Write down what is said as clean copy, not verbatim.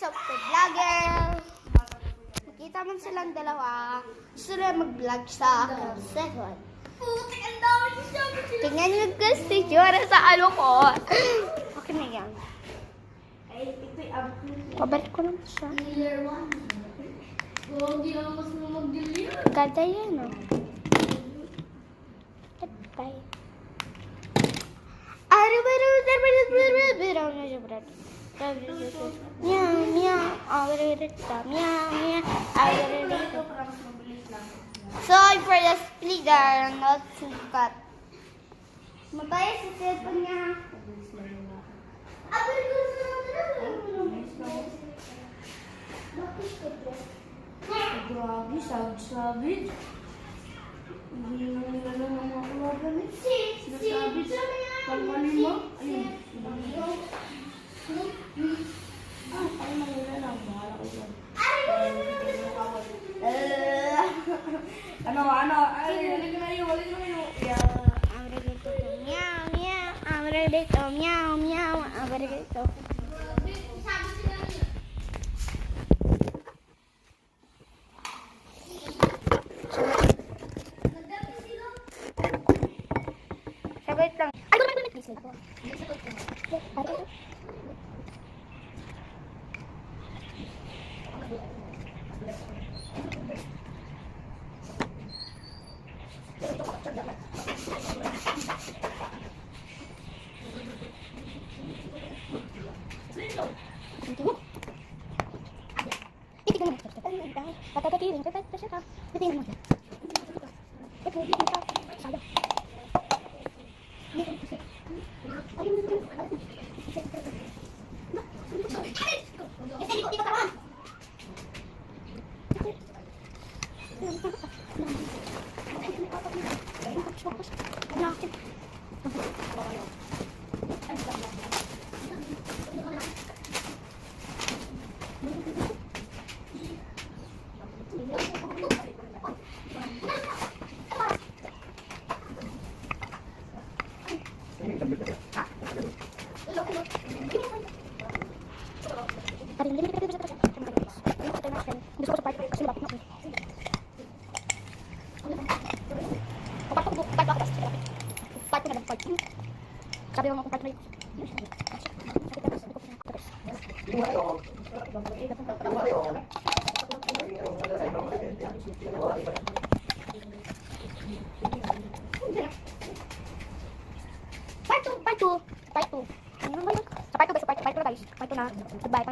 of the vlogger. Makita mo silang dalawa. Gusto na mag-vlog sa second. Tingnan nyo guys, itsura sa ano ko. Okay na yan. Pabalik ko lang siya. Ganda yan, no? Bye. Meow, meow. Sorry for the splitter, not to cut. Mataya sa cellphone niya. Grabe, savage. Hindi na nila lang ang mga kulaban eh. Sinasabi siya. Pangkalima. Ayun. Ay, manila lang. Bahala ko dyan. Ano? Ay, walik na yun. I'm ready to meow, meow. I'm ready to meow, meow. I'm ready to. Sabit lang. Ay, please, wait po. Sabi mo kung part na yun. Part 2. Ano ba yun? Sa part 2 guys, part 2 na. Goodbye, part